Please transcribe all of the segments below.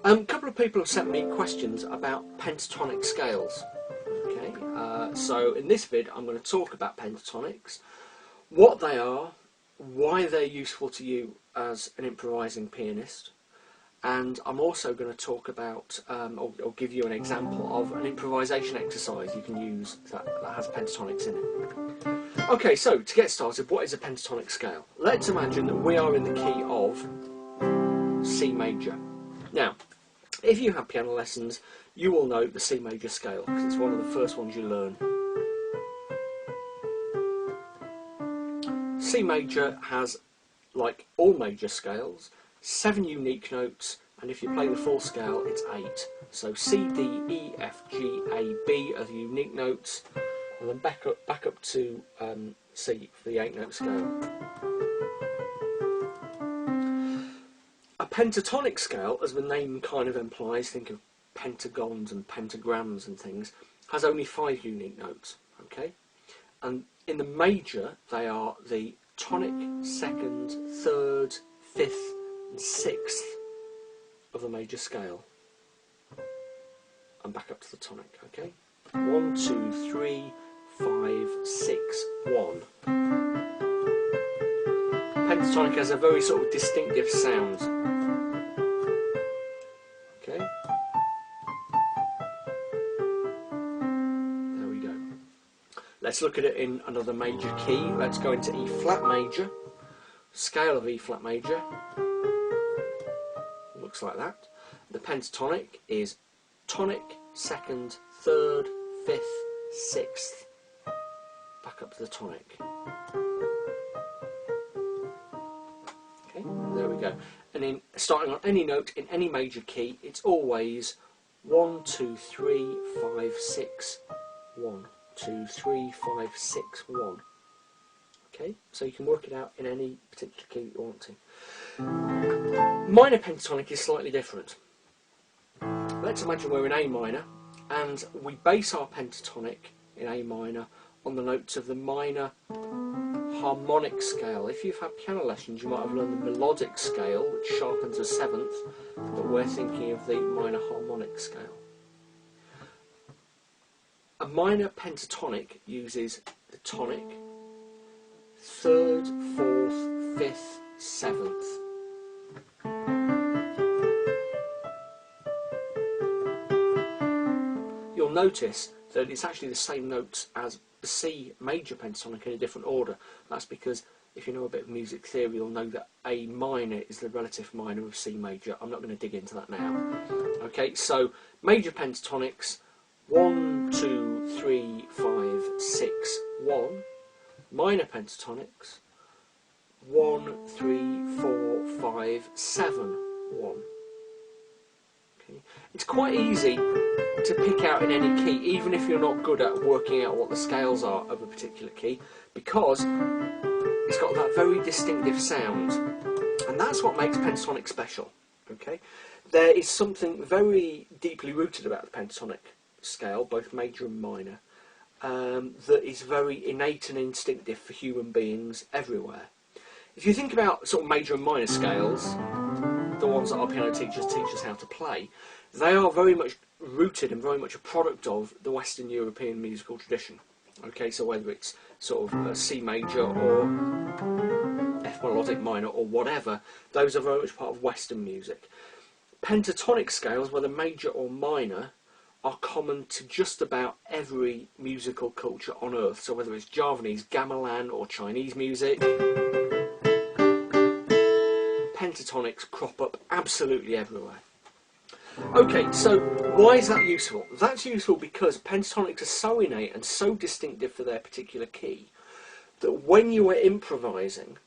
A couple of people have sent me questions about pentatonic scales. Okay, so in this vid I'm going to talk about pentatonics, what they are, why they're useful to you as an improvising pianist, and I'm also going to talk about, or give you an example of an improvisation exercise you can use that has pentatonics in it. Okay, so to get started, what is a pentatonic scale? Let's imagine that we are in the key of C major. Now, if you have piano lessons, you will know the C major scale, because it's one of the first ones you learn. C major has, like all major scales, 7 unique notes, and if you play the full scale, it's 8. So C, D, E, F, G, A, B are the unique notes, and then back up to C for the 8-note scale. A pentatonic scale, as the name kind of implies, think of pentagons and pentagrams and things, has only 5 unique notes. Okay, and in the major, they are the tonic, 2nd, 3rd, 5th, and 6th of the major scale. And back up to the tonic. Okay, 1, 2, 3, 5, 6, 1. Pentatonic has a very sort of distinctive sound. Okay, there we go. Let's look at it in another major key. Let's go into E flat major, scale of E flat major. Looks like that. The pentatonic is tonic, 2nd, 3rd, 5th, 6th. Back up to the tonic. Okay, there we go. And in starting on any note in any major key, it's always 1, 2, 3, 5, 6, 1. 2, 3, 5, 6, 1. Okay, so you can work it out in any particular key that you want to. Minor pentatonic is slightly different. Let's imagine we're in A minor, and we base our pentatonic in A minor on the notes of the minor harmonic scale. If you've had piano lessons, you might have learned the melodic scale, which sharpens a 7th, but we're thinking of the minor harmonic scale. A minor pentatonic uses the tonic, 3rd, 4th, 5th, 7th. You'll notice that it's actually the same notes as the C major pentatonic in a different order. That's because if you know a bit of music theory, you'll know that A minor is the relative minor of C major. I'm not going to dig into that now. Okay, so major pentatonics, 1, 2, 3, 5, 6, 1. Minor pentatonics, 1, 3, 4, 5, 7, 1. Okay. It's quite easy to pick out in any key, even if you're not good at working out what the scales are of a particular key, because it's got that very distinctive sound, and that's what makes pentatonic special. Okay, there is something very deeply rooted about the pentatonic scale, both major and minor, that is very innate and instinctive for human beings everywhere. If you think about sort of major and minor scales, the ones that our piano teachers teach us how to play, they are very much rooted and very much a product of the Western European musical tradition. Okay, so whether it's sort of C major or F melodic minor or whatever, those are very much part of Western music. Pentatonic scales, whether major or minor, are common to just about every musical culture on earth. So whether it's Javanese gamelan or Chinese music, pentatonics crop up absolutely everywhere. Okay, so why is that useful? That's useful because pentatonics are so innate and so distinctive for their particular key that when you are improvising,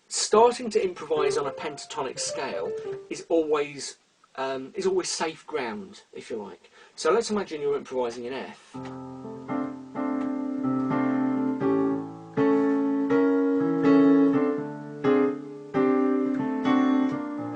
starting to improvise on a pentatonic scale is always safe ground, if you like. So let's imagine you're improvising in F.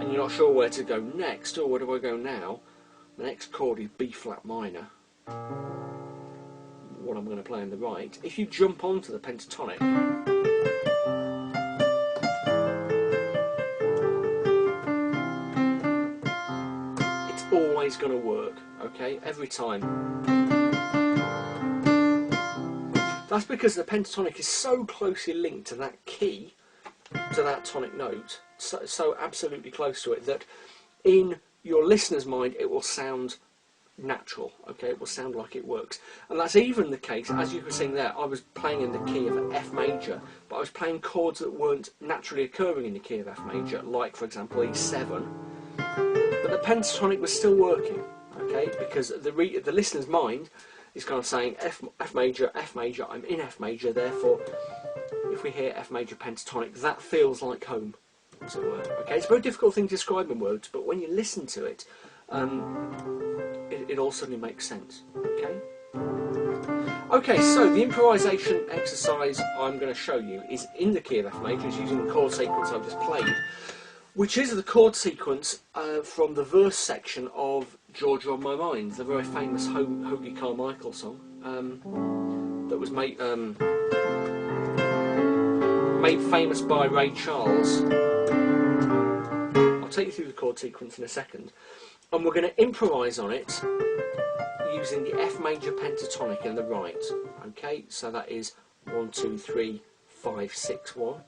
And you're not sure where to go next, or where do I go now? The next chord is B flat minor, what I'm going to play on the right. If you jump onto the pentatonic, always going to work, okay, every time. That's because the pentatonic is so closely linked to that key, to that tonic note, so absolutely close to it, that in your listener's mind it will sound natural, okay, it will sound like it works. And that's even the case, as you were seeing there, I was playing in the key of F major, but I was playing chords that weren't naturally occurring in the key of F major, like for example E7, but the pentatonic was still working, okay, because the listener's mind is kind of saying F major, I'm in F major, therefore if we hear F major pentatonic, that feels like home, as it were. Okay, it's a very difficult thing to describe in words, but when you listen to it, it all suddenly makes sense. Okay. Okay, so the improvisation exercise I'm going to show you is in the key of F major, it's using the chord sequence I've just played, which is the chord sequence from the verse section of Georgia on My Mind, the very famous Hoagie Carmichael song that was made famous by Ray Charles. I'll take you through the chord sequence in a second, and we're going to improvise on it using the F major pentatonic in the right. Okay, so that is 1, 2, 3, 5, 6, 1,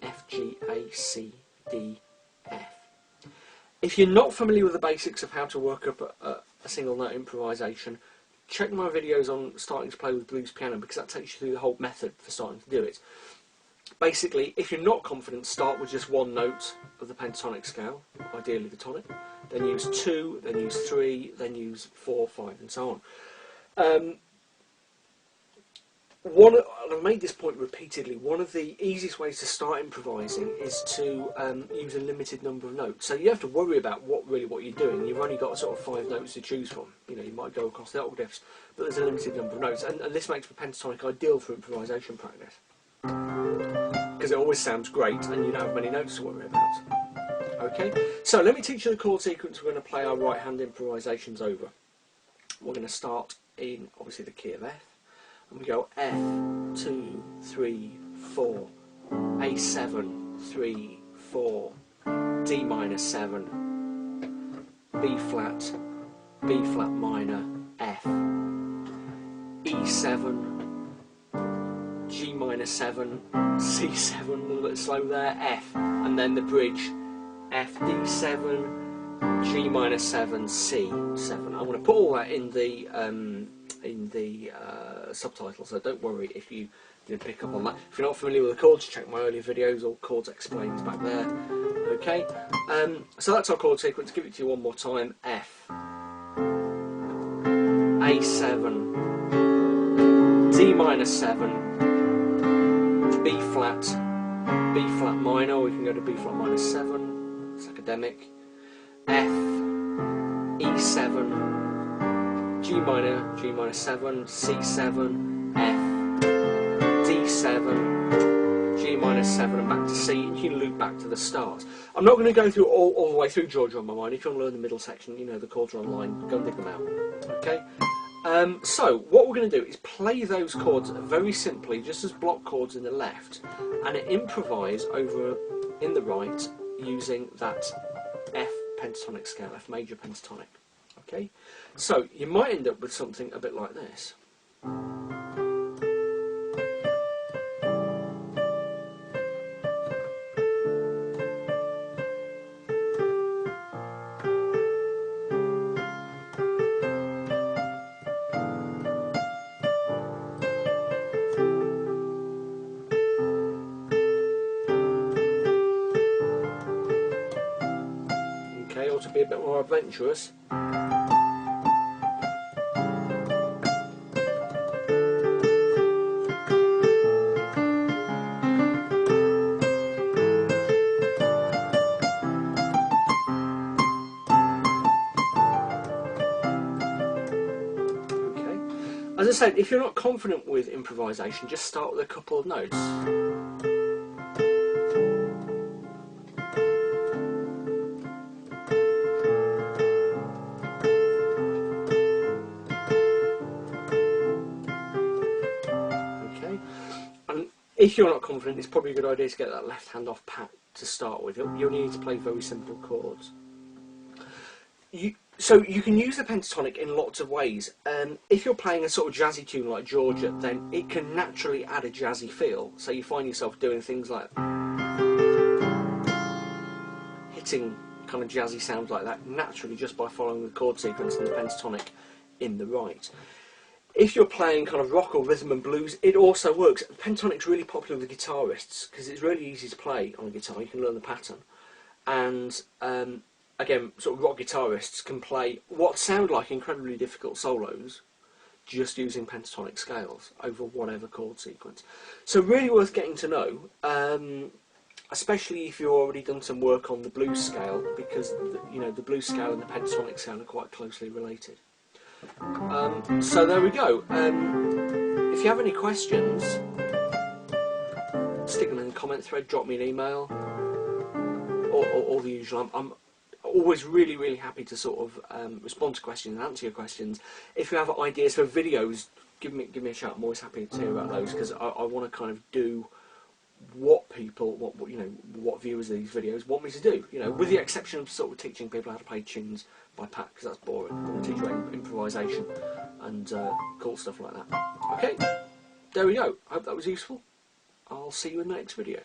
F, G, A, C, D, F. If you're not familiar with the basics of how to work up a single note improvisation, check my videos on starting to play with blues piano, because that takes you through the whole method for starting to do it. Basically, if you're not confident, start with just one note of the pentatonic scale, ideally the tonic, then use 2, then use 3, then use 4, 5 and so on. I've made this point repeatedly, one of the easiest ways to start improvising is to use a limited number of notes. So you don't have to worry about what you're doing. You've only got sort of 5 notes to choose from. You know, you might go across the octaves, but there's a limited number of notes, and this makes the pentatonic ideal for improvisation practice, because it always sounds great and you don't have many notes to worry about. Okay, so let me teach you the chord sequence we're going to play our right hand improvisations over. We're going to start in, obviously, the key of F, and we go F, 2, 3, 4, A7, 3, 4, D minor 7, B flat minor, F, E7, G minor 7, C7, a little bit slow there, F, and then the bridge, F, D7, G minor 7, C7. I'm going to put all that in the subtitles, so don't worry if you didn't pick up on that. If you're not familiar with the chords, check my earlier videos, all chords explained back there. Okay, so that's our chord sequence. Give it to you one more time. F, A7, D minor 7, B flat minor, or we can go to B flat minor 7, it's academic, F, E7, G minor 7, C7, F, D7, G minor 7, and back to C, and you can loop back to the start. I'm not going to go through all the way through Georgia on My Mind. If you want to learn the middle section, you know, the chords are online, go and dig them out. Okay? So what we're going to do is play those chords very simply, just as block chords in the left, and improvise over in the right using that F pentatonic scale, F major pentatonic. Okay, so you might end up with something a bit like this. Okay, or to be a bit more adventurous. As I said, if you're not confident with improvisation, just start with a couple of notes. Okay, and if you're not confident, it's probably a good idea to get that left hand off pat to start with. You only need to play very simple chords. So you can use the pentatonic in lots of ways. If you're playing a sort of jazzy tune like Georgia, then it can naturally add a jazzy feel. So you find yourself doing things like hitting kind of jazzy sounds like that naturally just by following the chord sequence and the pentatonic in the right. If you're playing kind of rock or rhythm and blues, it also works. Pentatonic's really popular with guitarists because it's really easy to play on a guitar. You can learn the pattern, and again, sort of rock guitarists can play what sound like incredibly difficult solos just using pentatonic scales over whatever chord sequence. So really worth getting to know, especially if you've already done some work on the blues scale, because the blues scale and the pentatonic scale are quite closely related. So there we go. If you have any questions, stick them in the comment thread, drop me an email, or the usual. I'm always really happy to sort of respond to questions and answer your questions. If you have ideas for videos, give me a shout. I'm always happy to hear about those, because I want to kind of do what people, what viewers of these videos want me to do. With the exception of sort of teaching people how to play tunes by pat, because that's boring. I want to teach you improvisation and cool stuff like that. Okay, there we go. I hope that was useful. I'll see you in the next video.